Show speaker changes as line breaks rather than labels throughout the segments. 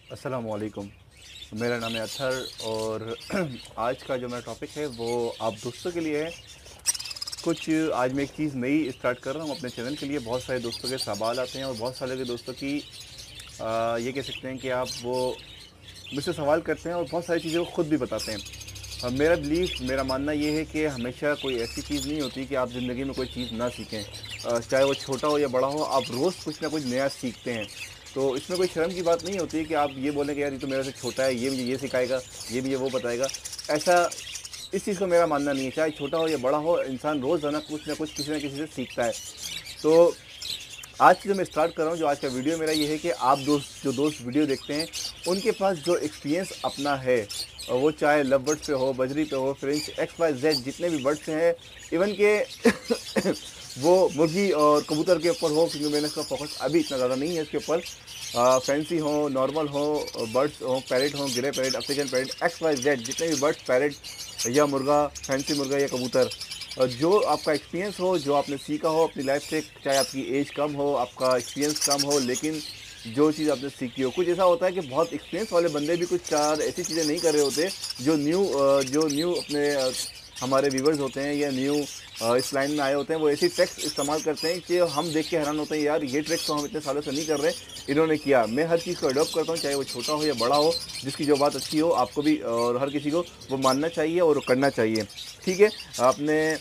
अस्सलामुअलैकुम। मेरा नाम है अत्हर और आज का जो मेरा टॉपिक है वो आप दोस्तों के लिए है। कुछ आज मैं एक चीज़ नई स्टार्ट कर रहा हूँ अपने चैनल के लिए। बहुत सारे दोस्तों के सवाल आते हैं और बहुत सारे के दोस्तों की ये कह सकते हैं कि आप वो मुझसे सवाल करते हैं और बहुत सारी चीज़ें वो खुद भी बताते हैं। मेरा मानना ये है कि हमेशा कोई ऐसी चीज़ नहीं होती कि आप ज़िंदगी में कोई चीज़ ना सीखें। चाहे वो छोटा हो या बड़ा हो, आप रोज़ कुछ ना कुछ नया सीखते हैं। तो इसमें कोई शर्म की बात नहीं होती कि आप ये बोलें कि यार ये तो मेरे से छोटा है, ये मुझे ये सिखाएगा, ये मुझे वो बताएगा। ऐसा इस चीज़ को मेरा मानना नहीं है। चाहे छोटा हो या बड़ा हो, इंसान रोज़ाना कुछ ना कुछ किसी न किसी से सीखता है। तो आज जो मैं स्टार्ट कर रहा हूँ, जो आज का वीडियो मेरा ये है कि आप जो दोस्त वीडियो देखते हैं, उनके पास जो एक्सपीरियंस अपना है, वो चाहे लव वर्ड्स पे हो, बजरी पे हो, फ्रेंच, एक्स वाई जेड जितने भी वर्ड्स हैं, इवन के वो मुर्गी और कबूतर के ऊपर हो, क्योंकि मैंने इसका फोकस अभी इतना ज़्यादा नहीं है इसके ऊपर। फैंसी हो, नॉर्मल हो, बर्ड्स हो, पैरेट हो, grey parrot, African parrot, X Y Z जितने भी बर्ड्स, पैरेट या मुर्गा, फैंसी मुर्गा या कबूतर, जो आपका एक्सपीरियंस हो, जो आपने सीखा हो अपनी लाइफ से, चाहे आपकी एज कम हो, आपका एक्सपीरियंस कम हो, लेकिन जो चीज़ आपने सीखी हो। कुछ ऐसा होता है कि बहुत एक्सपीरियंस वाले बंदे भी कुछ चार ऐसी चीज़ें नहीं कर रहे होते जो न्यू अपने हमारे व्यूवर्स होते हैं या न्यू इस लाइन में आए होते हैं, वो ऐसी ट्रिक्स इस्तेमाल करते हैं कि हम देख के हैरान होते हैं, यार ये ट्रिक्स तो हम इतने सालों से नहीं कर रहे, इन्होंने किया। मैं हर चीज़ को अडॉप्ट करता हूँ, चाहे वो छोटा हो या बड़ा हो। जिसकी जो बात अच्छी हो, आपको भी और हर किसी को वो मानना चाहिए और करना चाहिए। ठीक है, आपने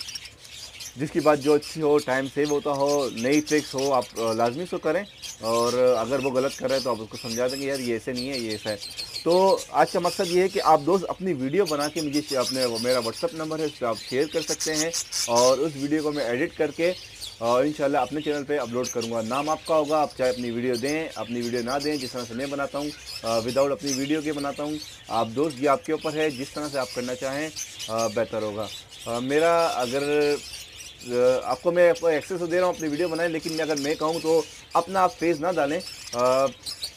जिसकी बात जो अच्छी हो, टाइम सेव होता हो, नई ट्रिक्स हो, आप लाजमी उसको करें। और अगर वो गलत कर रहे हैं तो आप उसको समझा देंगे, यार ये ऐसे नहीं है, ये ऐसा है। तो आज का मकसद ये है कि आप दोस्त अपनी वीडियो बना के मुझे अपने मेरा व्हाट्सअप नंबर है, उस पर आप शेयर कर सकते हैं और उस वीडियो को मैं एडिट करके इंशाल्लाह अपने चैनल पे अपलोड करूँगा। नाम आपका होगा, आप चाहे अपनी वीडियो दें, अपनी वीडियो ना दें, जिस तरह से मैं बनाता हूँ विदाउट अपनी वीडियो के बनाता हूँ। आप दोस्त, ये आपके ऊपर है, जिस तरह से आप करना चाहें बेहतर होगा। मेरा अगर आपको मैं एक्सेस तो दे रहा हूँ अपनी वीडियो बनाए, लेकिन अगर मैं कहूँ तो अपना आप फेस ना डालें।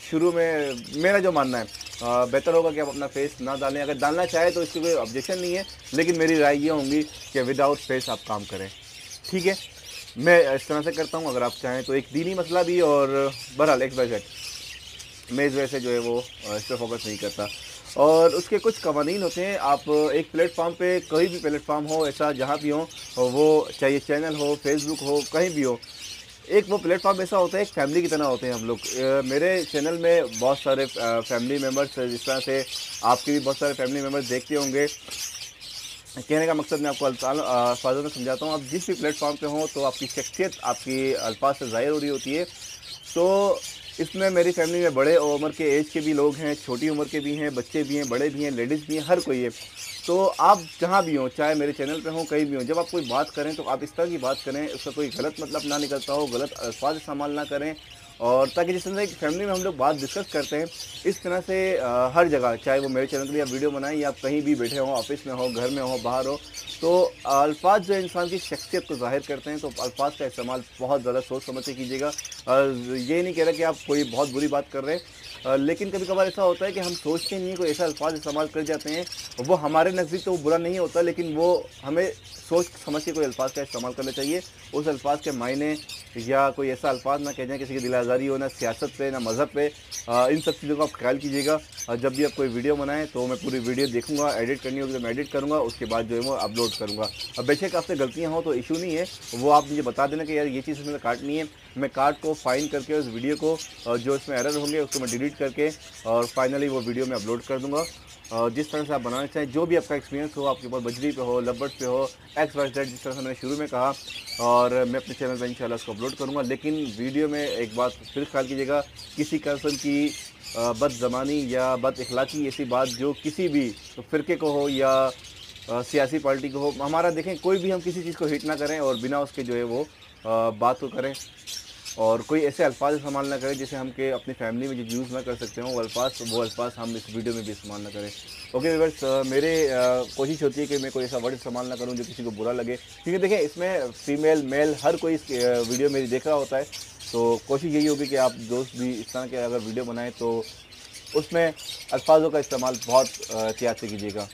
शुरू में मेरा जो मानना है, बेहतर होगा कि आप अपना फेस ना डालें। अगर डालना चाहे तो इसकी कोई ऑब्जेक्शन नहीं है, लेकिन मेरी राय ये होंगी कि विदाउट फेस आप काम करें। ठीक है, मैं इस तरह से करता हूँ। अगर आप चाहें तो एक दीनी मसला भी, और बहरहाल एक्स वाई जेड, मैं इस वजह से जो है वो इस पर फोकस नहीं करता। और उसके कुछ कवानीन होते हैं। आप एक प्लेटफॉर्म पे, कोई भी प्लेटफॉर्म हो ऐसा, जहाँ भी हो, वो चाहे चैनल हो, फेसबुक हो, कहीं भी हो, एक वो प्लेटफॉर्म ऐसा होता है, एक फैमिली की तरह होते हैं हम लोग। मेरे चैनल में बहुत सारे फैमिली मेम्बर्स, जिस तरह से आपके भी बहुत सारे फैमिली मेम्बर्स देखते होंगे। कहने का मकसद मैं आपको अल्फाजों में समझाता हूँ। आप जिस भी प्लेटफॉर्म पे हो, तो आपकी शख्सियत आपकी अल्फाज से ज़ाहिर हो रही होती है। तो इसमें मेरी फैमिली में बड़े उम्र के एज के भी लोग हैं, छोटी उम्र के भी हैं, बच्चे भी हैं, बड़े भी हैं, लेडीज़ भी हैं, हर कोई है। तो आप जहाँ भी हों, चाहे मेरे चैनल पे हों, कहीं भी हों, जब आप कोई बात करें तो आप इस तरह की बात करें, उसका कोई गलत मतलब ना निकलता हो, गलत अल्फाज इस्तेमाल ना करें। और ताकि जिस तरह से एक फैमिली में हम लोग बात डिस्कस करते हैं, इस तरह से हर जगह, चाहे वो मेरे चैनल के लिए आप वीडियो बनाएं या आप कहीं भी बैठे हों, ऑफिस में हो, घर में हो, बाहर हो, तो अल्फाज जो इंसान की शख्सियत को ज़ाहिर करते हैं, तो अल्फाज का इस्तेमाल बहुत ज़्यादा सोच समझ के कीजिएगा। ये नहीं कह रहा कि आप कोई बहुत बुरी बात कर रहे हैं, लेकिन कभी कभार ऐसा होता है कि हम सोचते नहीं, कोई ऐसा अल्फाज इस्तेमाल कर जाते हैं, वो हमारे नज़दीक तो वो बुरा नहीं होता, लेकिन वो हमें सोच समझ के कोई अल्फाज का इस्तेमाल करना चाहिए। उस अल्फाज के मायने या कोई ऐसा अल्फाज ना कह जाए किसी की दिल आज़ारी हो, ना सियासत पे, ना मज़हब पे। इन सब चीज़ों का आप ख्याल कीजिएगा। जब भी आप कोई वीडियो बनाएं तो मैं पूरी वीडियो देखूंगा, एडिट करनी होगी तो मैं एडिट करूंगा, उसके बाद जो है वो अपलोड करूंगा। अब बेशक आपसे गलतियां हो तो इशू नहीं है, वो आप मुझे बता देना कि यार ये चीज़ इसमें काटनी है। मैं काट को फाइन करके उस वीडियो को, जो इसमें एरर होंगे उसको मैं डिलीट करके और फाइनली वो वीडियो में अपलोड कर दूँगा। जिस तरह से आप बनाना चाहें, जो भी आपका एक्सपीरियंस हो, आपके पास बजरी पे हो, लबर्स पे हो, एक्स वाई जेड, जिस तरह से मैंने शुरू में कहा, और मैं अपने चैनल पर इंशाल्लाह उसको अपलोड करूँगा। लेकिन वीडियो में एक बात फिर ख्याल कीजिएगा, किसी किस्म की बदज़बानी या बद अखलाक़ी ऐसी बात जो किसी भी फ़िरके को हो या सियासी पार्टी को हो, हमारा देखें कोई भी, हम किसी चीज़ को हिट ना करें और बिना उसके जो है वो बात को करें। और कोई ऐसे अल्फाज इस्तेमाल ना करें जिसे हम के अपनी फैमिली में जो यूज़ ना कर सकते हों, वो अल्फाज हम इस वीडियो में भी इस्तेमाल ना करें। ओके व्यूअर्स, मेरे कोशिश होती है कि मैं कोई ऐसा वर्ड इस्तेमाल ना करूं जो किसी को बुरा लगे, क्योंकि देखें इसमें फ़ीमेल मेल हर कोई इस वीडियो मेरी देख रहा होता है। तो कोशिश यही होगी कि आप दोस्त भी इस तरह के अगर वीडियो बनाएं तो उसमें अल्फाजों का इस्तेमाल बहुत एहतियात से कीजिएगा।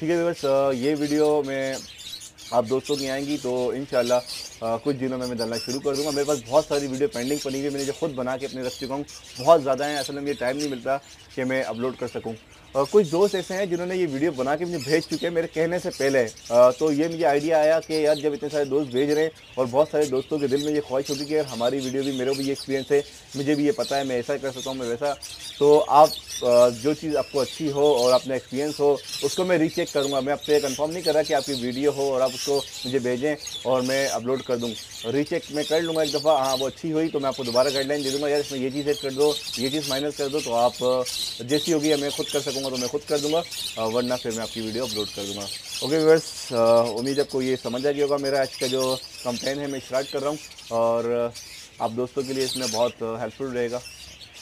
ठीक है व्यूअर्स, ये वीडियो मैं आप दोस्तों की आएंगी तो इंशाल्लाह कुछ दिनों में मैं डालना शुरू कर दूंगा। मेरे पास बहुत सारी वीडियो पेंडिंग पड़ी हुई है, मैंने जो खुद बना के अपने रख चुका हूँ, बहुत ज़्यादा हैं। असल में मुझे टाइम नहीं मिलता कि मैं अपलोड कर सकूँ। कुछ दोस्त ऐसे हैं जिन्होंने ये वीडियो बना के मुझे भेज चुके हैं मेरे कहने से पहले। तो ये मुझे आइडिया आया कि यार जब इतने सारे दोस्त भेज रहे हैं और बहुत सारे दोस्तों के दिल में ये ख्वाहिश होगी कि यार हमारी वीडियो भी, मेरा भी ये एक्सपीरियंस है, मुझे भी ये पता है, मैं ऐसा कर सकता हूँ, मैं वैसा। तो आप जो चीज़ आपको अच्छी हो और अपना एक्सपीरियंस हो उसको मैं रीचेक करूँगा। मैं आपसे कंफर्म नहीं कर रहा कि आपकी वीडियो हो और आप उसको मुझे भेजें और मैं अपलोड कर दूँ। रीचेक मैं कर लूँगा एक दफ़ा, हाँ वो अच्छी हुई तो मैं आपको दोबारा गाइडलाइन दे दूँगा, यार इसमें ये चीज़ ऐड कर दो, ये चीज़ माइनस कर दो। तो आप जैसी होगी मैं खुद कर सकूँगा तो मैं खुद कर दूँगा, वरना फिर मैं आपकी वीडियो अपलोड कर दूँगा। ओके व्यूअर्स, उम्मीद आपको ये समझ आ गया होगा। मेरा आज का जो कंप्लेन है मैं स्टार्ट कर रहा हूँ और आप दोस्तों के लिए इसमें बहुत हेल्पफुल रहेगा,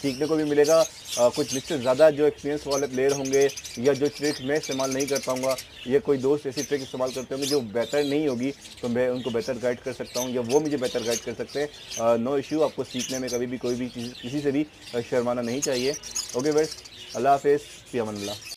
सीखने को भी मिलेगा। कुछ मुझसे ज़्यादा जो एक्सपीरियंस वाले प्लेयर होंगे या जो ट्रिक मैं इस्तेमाल नहीं कर पाऊँगा, या कोई दोस्त ऐसी ट्रिक इस्तेमाल करते होंगे जो बेहतर नहीं होगी, तो मैं उनको बेहतर गाइड कर सकता हूँ या वो मुझे बेहतर गाइड कर सकते हैं। नो इशू, आपको सीखने में कभी भी कोई भी चीज़ किसी से भी शर्माना नहीं चाहिए। ओके बस, अल्लाह हाफिज़, फ़ी अमान अल्लाह।